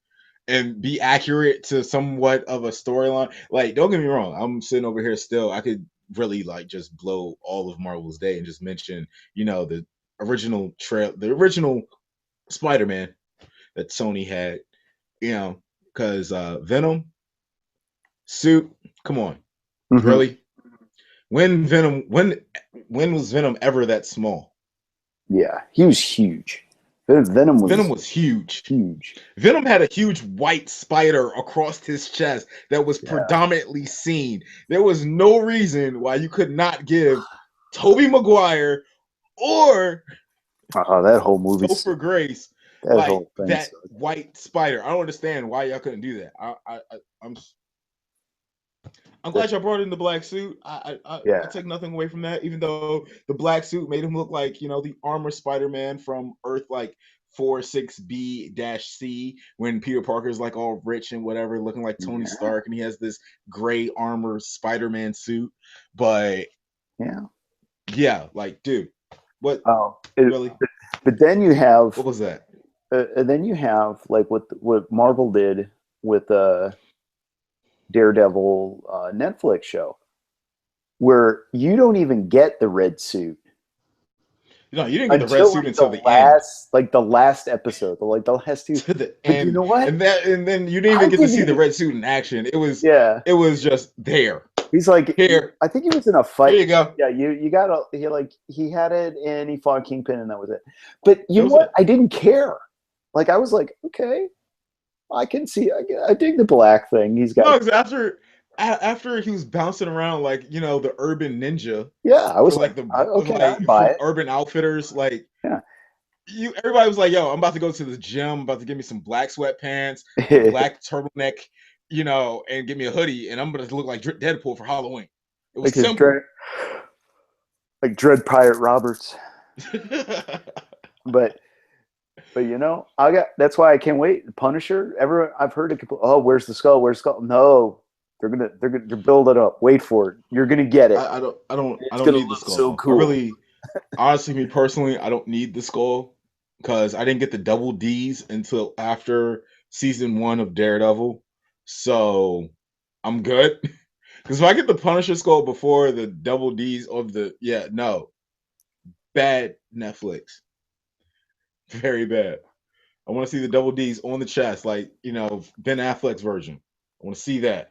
and be accurate to somewhat of a storyline? Like, don't get me wrong, I'm sitting over here still. I could really like just blow all of Marvel's day and just mention, you know, the original Spider-Man that Sony had, you know, because Venom suit, come on, really? When was Venom ever that small? Yeah, he was huge. Venom was huge. Venom had a huge white spider across his chest that was predominantly seen. There was no reason why you could not give Tobey Maguire or that whole movie, Topher Grace, that white spider. I don't understand why y'all couldn't do that. I'm glad y'all brought in the black suit. I take nothing away from that, even though the black suit made him look like, you know, the armor Spider-Man from Earth like 46B-C, when Peter Parker's like all rich and whatever, looking like Tony Stark, and he has this gray armor Spider-Man suit. But like, dude, what? Really? But then you have, what was that? And then you have like what Marvel did with a Daredevil Netflix show where you don't even get the red suit No, you didn't get the red until suit until the end. the last episode, the last two. To the But you end, know what? and then you didn't I even get to didn't see the even. red suit in action. Yeah, It was just there. he's like, Here, I think he was in a here fight. you go. Yeah, you got to he had it and he fought Kingpin and that was it. But you That know was what? it. I didn't care. Like I was like, okay, I can see. I dig the black thing. He's got. No, 'cause after he was bouncing around like the urban ninja Yeah, I for was like, like the okay, I like buy from it. Urban Outfitters, like Yeah. everybody was like, yo, I'm about to go to the gym, I'm about to get me some black sweatpants, a black turtleneck, and get me a hoodie, and I'm gonna look like Deadpool for Halloween. It was like his simple. Dread Pirate Roberts. But I got. That's why I can't wait. Punisher. Everyone I've heard it. Oh, where's the skull? Where's the skull? No, they're gonna build it up. Wait for it. You're gonna get it. I It's don't gonna need the look so skull. I cool. really, honestly, me personally, I don't need the skull because I didn't get the double D's until after season 1 of Daredevil, so I'm good. Because if I get the Punisher skull before the double D's of no, bad Netflix, very bad. I want to see the double D's on the chest, like Ben Affleck's version. I want to see that.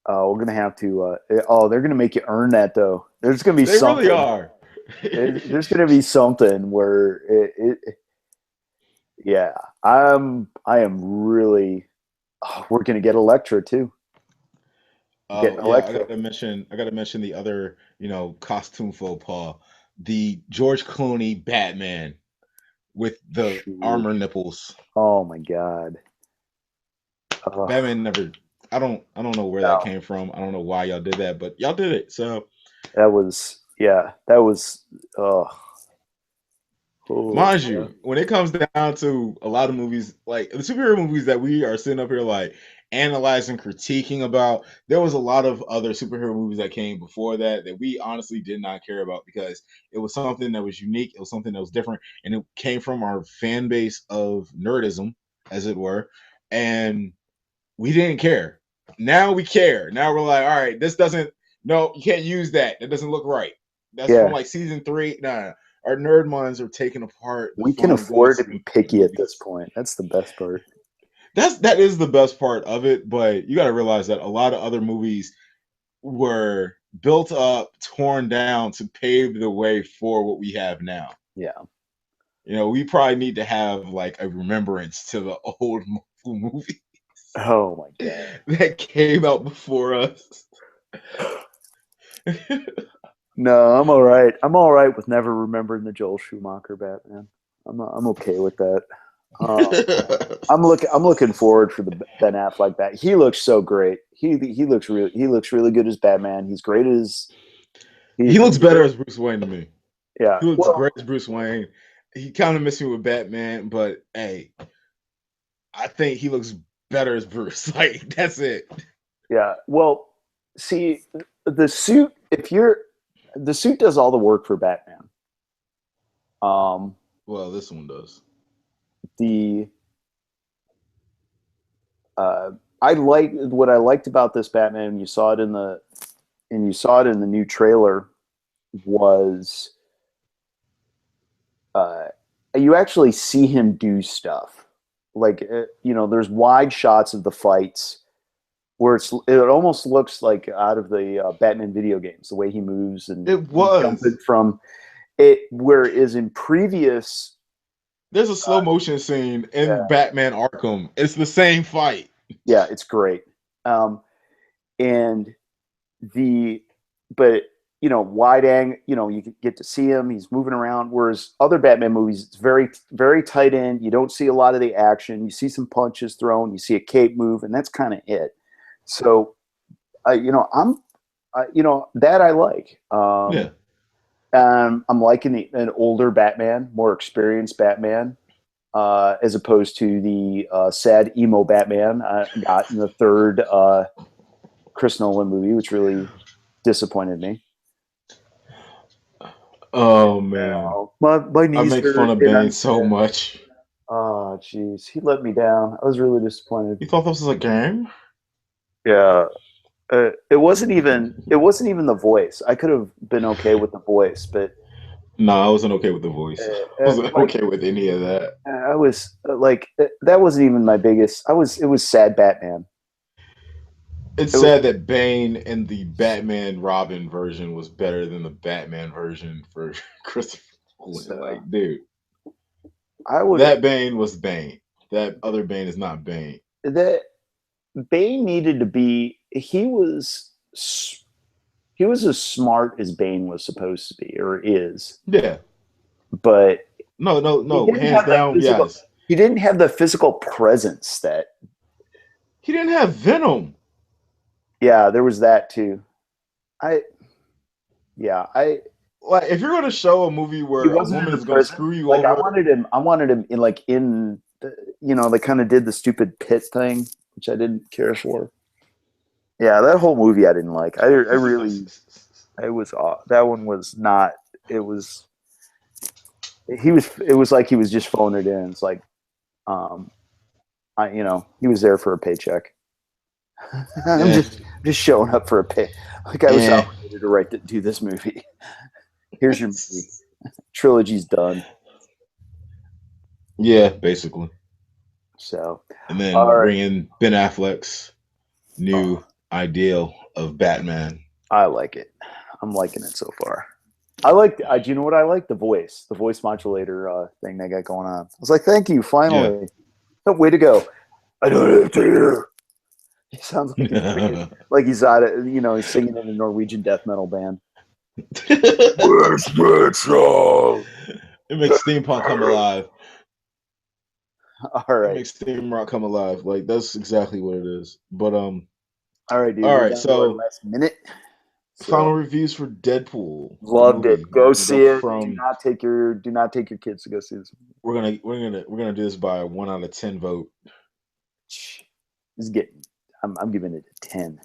We're gonna have to. They're gonna make you earn that though. There's gonna be They really something. are. There's gonna be something where yeah. I am really. Oh, we're gonna get Elektra too. Oh Getting yeah, Elektra. I gotta mention the other, costume faux pas. The George Clooney Batman with the Shoot. armor nipples. Oh my god. Batman never I don't know where that No, came from. I don't know why y'all did that, but y'all did it. So that was That was. Oh, mind you, when it comes down to a lot of movies, like the superhero movies that we are sitting up here like analyzing, critiquing about, there was a lot of other superhero movies that came before that we honestly did not care about because it was something that was unique, it was something that was different, and it came from our fan base of nerdism, as it were, and we didn't care. Now we care. Now we're like, all right, this doesn't. No, you can't use that. That doesn't look right. That's from yeah. like season 3. Nah, our nerd minds are taking apart the We can fun of going afford to to be the picky at this movies. point. That's the best part. That is the best part of it, but you got to realize that a lot of other movies were built up, torn down to pave the way for what we have now. Yeah. We probably need to have like a remembrance to the old movie Oh my god. that came out before us. No, I'm all right. I'm all right with never remembering the Joel Schumacher Batman. I'm okay with that. Um, I'm looking forward for the Ben Affleck Bat. He looks so great. He looks really good as Batman. He's great as He looks he's better great. as Bruce Wayne to me. Yeah. He looks Well, great as Bruce Wayne. He kind of missed me with Batman, but hey, I think he looks better as Bruce. Like that's it. yeah. Well, see, the suit. If you're the suit does all the work for Batman. Um, Well, this one does. the I like what I liked about this Batman. You saw it in the new trailer. Was you actually see him do stuff like there's wide shots of the fights where it almost looks like out of the Batman video games, the way he moves and It he's jumping was. from it. Whereas in previous, There's a slow motion scene in yeah, Batman Arkham. It's the same fight. yeah, it's great. And the but wide angle, you get to see him, he's moving around, whereas other Batman movies, it's very very tight end. You don't see a lot of the action. You see some punches thrown, you see a cape move, and that's kind of it. So that I like. Yeah. I'm liking an older Batman, more experienced Batman, as opposed to the sad emo Batman I got in the third Chris Nolan movie, which really disappointed me. Oh man, My I knees make fun hurt of and Bane I'm so sad. much. Oh, jeez, he let me down. I was really disappointed. You thought this was a game? Yeah, it wasn't even. It wasn't even the voice. I could have been okay with the voice, but No, I wasn't okay with the voice. I wasn't like okay with any of that. I was like that wasn't even my biggest. I was. It was sad Batman. It's It was, sad that Bane in the Batman Robin version was better than the Batman version for Christopher Nolan. so Like, dude, I would that Bane was Bane. That other Bane is not Bane. that Bane needed to be. He was as smart as Bane was supposed to be or is, Yeah. but No, no, he no. didn't Hands have the down, physical. yes. He didn't have the physical presence that. He didn't have Venom. Yeah, there was that too. I yeah, I Like, if you're going to show a movie he where a wasn't in woman the is going to prison. screw you Like I over, wanted him. I wanted him in like in the, they kind of did the stupid pit thing, which I didn't care for. Yeah, that whole movie I didn't like. I really it was that one was not. It was he was. It was like he was just phoning it in. It's like, um, he was there for a paycheck. I'm eh, just showing up for a pay. Like I was eh. obligated to do this movie. Here's your movie. Trilogy's done. Yeah, basically. So, And all then right. bring in Ben Affleck's new Oh, ideal of Batman. I like it. I'm liking it so far. I like. Do you know what I like? The voice modulator thing they got going on. I was like, thank you, Yeah. finally. Oh, way to go. I don't have to hear. He sounds like he's freaking like he's out of, he's singing in a Norwegian death metal band. It makes steampunk come alive. All It right. makes steam rock come alive. Like, that's exactly what it is. But All right, dude. all We're right. down to our So last minute. final So reviews for Deadpool, the loved it. movie. Go We'll go see it. from Do not take your kids to go see this. we're gonna do this by a 1 out of 10 vote. It's getting. I'm giving it a 10.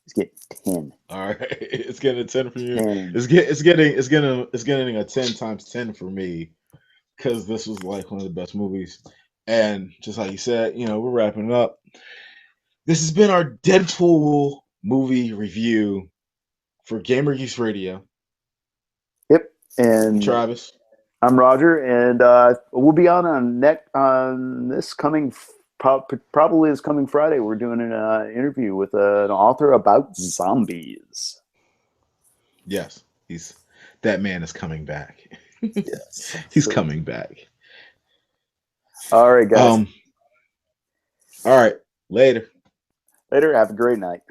It's getting 10. All right, it's getting a 10 for you. 10. It's getting a 10 times 10 for me because this was like one of the best movies. And just like you said, we're wrapping it up. This has been our Deadpool movie review for Gamer Use Radio. Yep. I'm And Travis. I'm Roger, and we'll be on this coming probably this coming Friday. We're doing an interview with an author about zombies. Yes, that man is coming back. Yes, He's so, coming back. all right, guys. All right. Later. Later. Have a great night.